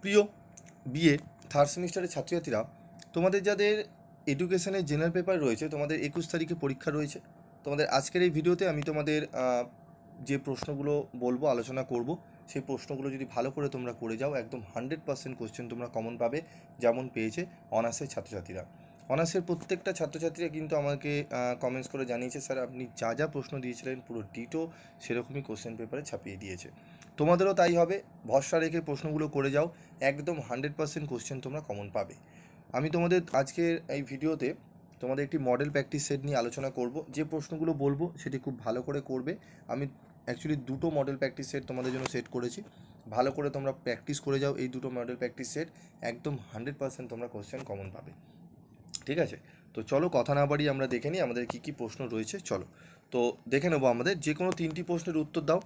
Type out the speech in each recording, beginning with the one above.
প্রিয় BA third সেমিস্টারের ছাত্রছাত্রীরা, তোমাদের যাদের এডুকেশনের জেনারেল পেপার রয়েছে, তোমাদের 21 তারিখে পরীক্ষা রয়েছে। তোমাদের আজকের এই ভিডিওতে আমি তোমাদের যে প্রশ্নগুলো বলবো, আলোচনা করব, সেই প্রশ্নগুলো যদি ভালো করে তোমরা করে যাও, একদম 100% কোশ্চেন তোমরা কমন পাবে, যেমন পেয়েছে অনার্সের ছাত্রছাত্রীরা। অনার্সের প্রত্যেকটা ছাত্রছাত্রীরা কিন্তু আমাকে কমেন্টস করে জানিয়েছে, স্যার আপনি যা যা প্রশ্ন দিয়েছিলেন পুরো ডিটো সেরকমই কোশ্চেন পেপারে ছাপিয়ে দিয়েছে। তোমাদেরও তাই হবে, ভরসা রেখে প্রশ্নগুলো করে যাও, একদম 100% কোশ্চেন তোমরা কমন পাবে। আমি তোমাদের আজকের এই ভিডিওতে তোমাদের একটি মডেল প্র্যাকটিস সেট নিয়ে আলোচনা করব। যে প্রশ্নগুলো বলবো সেটি খুব ভালো করে করবে। আমি অ্যাকচুয়ালি দুটো মডেল প্র্যাকটিস সেট তোমাদের জন্য সেট করেছি, ভালো করে তোমরা প্র্যাকটিস করে যাও। এই দুটো মডেল প্র্যাকটিস সেট একদম 100% তোমরা কোশ্চেন কমন পাবে, ঠিক আছে? তো চলো কথা না বাড়িয়ে আমরা দেখে নিই আমাদের কী কী প্রশ্ন রয়েছে। চলো তো দেখে নেবো। আমাদের যে কোনো 3টি প্রশ্নের উত্তর দাও।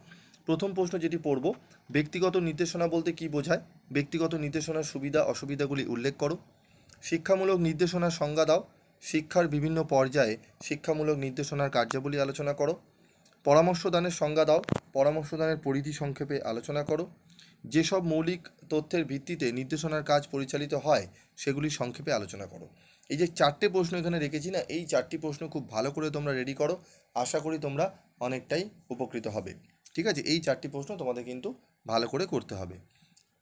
প্রথম প্রশ্ন যেটি পড়ব, ব্যক্তিগত নির্দেশনা বলতে কী বোঝায়? ব্যক্তিগত নির্দেশনার সুবিধা অসুবিধাগুলি উল্লেখ করো। শিক্ষামূলক নির্দেশনার সংজ্ঞা দাও। শিক্ষার বিভিন্ন পর্যায়ে শিক্ষামূলক নির্দেশনার কার্যাবলী আলোচনা করো। পরামর্শদানের সংজ্ঞা দাও। পরামর্শদানের পরিধি সংক্ষেপে আলোচনা করো। যেসব মৌলিক তথ্যের ভিত্তিতে নির্দেশনার কাজ পরিচালিত হয় সেগুলি সংক্ষেপে আলোচনা করো। এই যে 4টে প্রশ্ন এখানে রেখেছি না, এই 4টি প্রশ্ন খুব ভালো করে তোমরা রেডি করো, আশা করি তোমরা অনেকটাই উপকৃত হবে, ঠিক আছে? এই 4টি প্রশ্ন তোমাদের কিন্তু ভালো করে করতে হবে।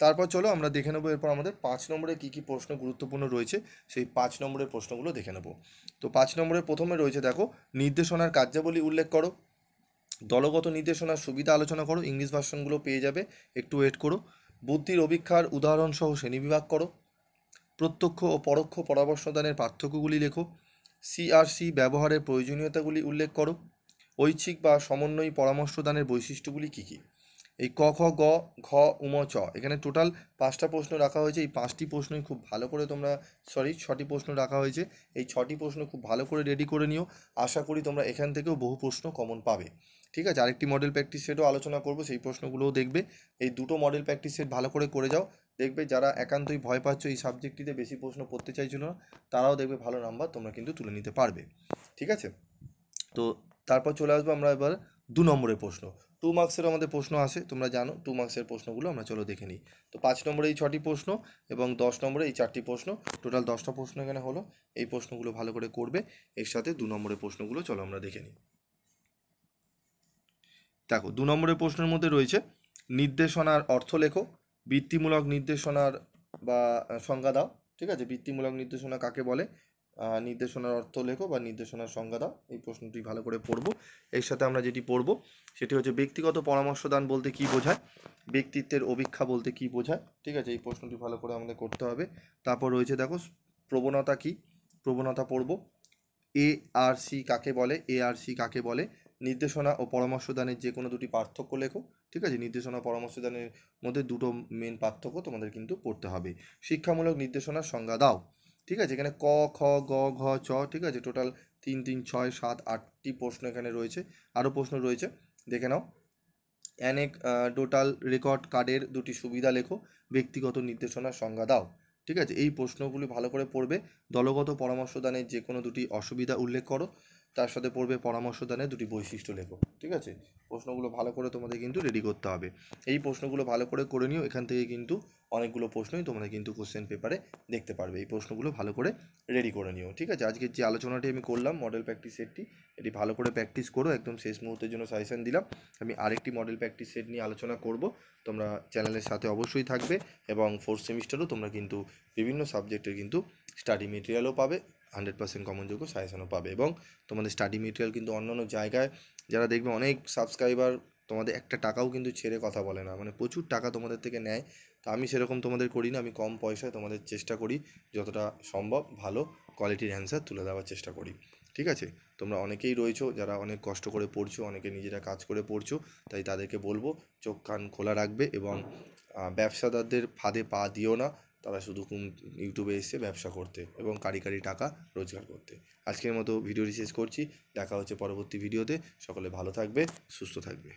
তারপর চলো আমরা দেখে নেবো এরপর আমাদের 5 নম্বরে কী কী প্রশ্ন গুরুত্বপূর্ণ রয়েছে, সেই 5 নম্বরের প্রশ্নগুলো দেখে নেবো। তো 5 নম্বরের প্রথমে রয়েছে, দেখো, নির্দেশনার কার্যাবলী উল্লেখ করো। দলগত নির্দেশনার সুবিধা আলোচনা করো। ইংলিশ ভার্সনগুলো পেয়ে যাবে, একটু ওয়েট করো। বুদ্ধির অভিক্ষার উদাহরণসহ শ্রেণীবিভাগ করো। প্রত্যক্ষ ও পরোক্ষ পরামর্শদানের পার্থক্যগুলি লেখো। সিআরসি ব্যবহারের প্রয়োজনীয়তাগুলি উল্লেখ করো। ঐচ্ছিক বা সমন্বয়ী পরামর্শদানের বৈশিষ্ট্যগুলি কী কী? এই ক, খ, গ, ঘ, উম, চ, এখানে টোটাল 5টা প্রশ্ন রাখা হয়েছে। এই 5টি প্রশ্নই খুব ভালো করে তোমরা, 6টি প্রশ্ন রাখা হয়েছে। এই 6টি প্রশ্ন খুব ভালো করে রেডি করে নিও, আশা করি তোমরা এখান থেকেও বহু প্রশ্ন কমন পাবে, ঠিক আছে? আরেকটি মডেল প্র্যাকটিস সেটও আলোচনা করবো, সেই প্রশ্নগুলোও দেখবে। এই দুটো মডেল প্র্যাকটিস সেট ভালো করে করে যাও, দেখবে যারা একান্তই ভয় পাচ্ছ, এই সাবজেক্টটিতে বেশি প্রশ্ন পড়তে চাইছিল না, তারাও দেখবে ভালো নাম্বার তোমরা কিন্তু তুলে নিতে পারবে, ঠিক আছে? তো তারপর চলে আসবো আমরা এবার 2 নম্বরের প্রশ্ন। 2 মার্কসের আমাদের প্রশ্ন আসে, তোমরা জানো 2 মার্কসের প্রশ্নগুলো আমরা চলো দেখে নিই। তো 5 নম্বরে এই 6টি প্রশ্ন এবং 10 নম্বরে এই 4টি প্রশ্ন, টোটাল 10টা প্রশ্ন এখানে হলো। এই প্রশ্নগুলো ভালো করে করবে, এর সাথে 2 নম্বরের প্রশ্নগুলো চলো আমরা দেখে নিই। দেখো 2 নম্বরের প্রশ্নের মধ্যে রয়েছে, নির্দেশনার অর্থ লেখো। বৃত্তিমূলক নির্দেশনার বা সংজ্ঞা দাও, ঠিক আছে? বৃত্তিমূলক নির্দেশনা কাকে বলে, নির্দেশনার অর্থ লেখো বা নির্দেশনার সংজ্ঞা দাও। এই প্রশ্নটি ভালো করে পড়বো। এর সাথে আমরা যেটি পড়বো সেটি হচ্ছে, ব্যক্তিগত পরামর্শদান বলতে কী বোঝায়? ব্যক্তিত্বের অভিক্ষা বলতে কী বোঝায়, ঠিক আছে? এই প্রশ্নটি ভালো করে আমাদের করতে হবে। তারপর রয়েছে, দেখো, প্রবণতা কী, প্রবণতা পড়বো। এআরসি কাকে বলে, এআরসি কাকে বলে? নির্দেশনা ও পরামর্শদানের যে কোনো দুটি পার্থক্য লেখো, ঠিক আছে? নির্দেশনা ও পরামর্শদানের মধ্যে দুটো মেন পার্থক্য তোমাদের কিন্তু পড়তে হবে। শিক্ষামূলক নির্দেশনার সংজ্ঞা দাও, ঠিক আছে? এখানে ক, খ, গ, ঘ, চ, ঠিক আছে? টোটাল 3, 3, 6, 7, 8টি প্রশ্ন এখানে রয়েছে। আরও প্রশ্ন রয়েছে, দেখে নাও। টোটাল রেকর্ড কার্ডের দুটি সুবিধা লেখো। ব্যক্তিগত নির্দেশনার সংজ্ঞা দাও, ঠিক আছে? এই প্রশ্নগুলি ভালো করে পড়বে। দলগত পরামর্শদানের যে কোনো দুটি অসুবিধা উল্লেখ করো, তার সাথে পড়বে পরামর্শদানের দুটি বৈশিষ্ট্য লেখো, ঠিক আছে? প্রশ্নগুলো ভালো করে তোমাদের কিন্তু রেডি করতে হবে। এই প্রশ্নগুলো ভালো করে নিও, এখান থেকে কিন্তু অনেকগুলো প্রশ্নই তোমরা কিন্তু কোশ্চেন পেপারে দেখতে পারবে। এই প্রশ্নগুলো ভালো করে রেডি করে নিও, ঠিক আছে? আজকের যে আলোচনাটি আমি করলাম মডেল প্র্যাকটিস সেটটি, এটি ভালো করে প্র্যাকটিস করো। একদম শেষ মুহূর্তের জন্য সাজেশন দিলাম। আমি আরেকটি মডেল প্র্যাকটিস সেট নিয়ে আলোচনা করব, তোমরা চ্যানেলের সাথে অবশ্যই থাকবে। এবং 4th সেমিস্টারও তোমরা কিন্তু বিভিন্ন সাবজেক্টের কিন্তু স্টাডি মেটেরিয়ালও পাবে, 100% কমনযোগ্য সাজেশনও পাবে। এবং তোমাদের স্টাডি মেটেরিয়াল কিন্তু অন্যান্য জায়গায় যারা দেখবে অনেক সাবস্ক্রাইবার, তোমাদের একটা টাকাও কিন্তু ছেড়ে কথা বলে না, মানে প্রচুর টাকা তোমাদের থেকে নেয়। তো আমি সেরকম তোমাদের করি না, আমি কম পয়সায় তোমাদের চেষ্টা করি যতটা সম্ভব ভালো কোয়ালিটির অ্যান্সার তুলে দেওয়ার চেষ্টা করি, ঠিক আছে? তোমরা অনেকেই রয়েছো যারা অনেক কষ্ট করে পড়ছো, অনেকে নিজেরা কাজ করে পড়ছো, তাই তাদেরকে বলবো চোখ কান খোলা রাখবে এবং ব্যবসাদারদের ফাঁদে পা দিও না। তারা শুধু ইউটিউবে এসে ব্যবসা করতে এবং কারি টাকা রোজগার করতে। আজকের মতো ভিডিওটি শেষ করছি, দেখা হচ্ছে পরবর্তী ভিডিওতে। সকলে ভালো থাকবে, সুস্থ থাকবে।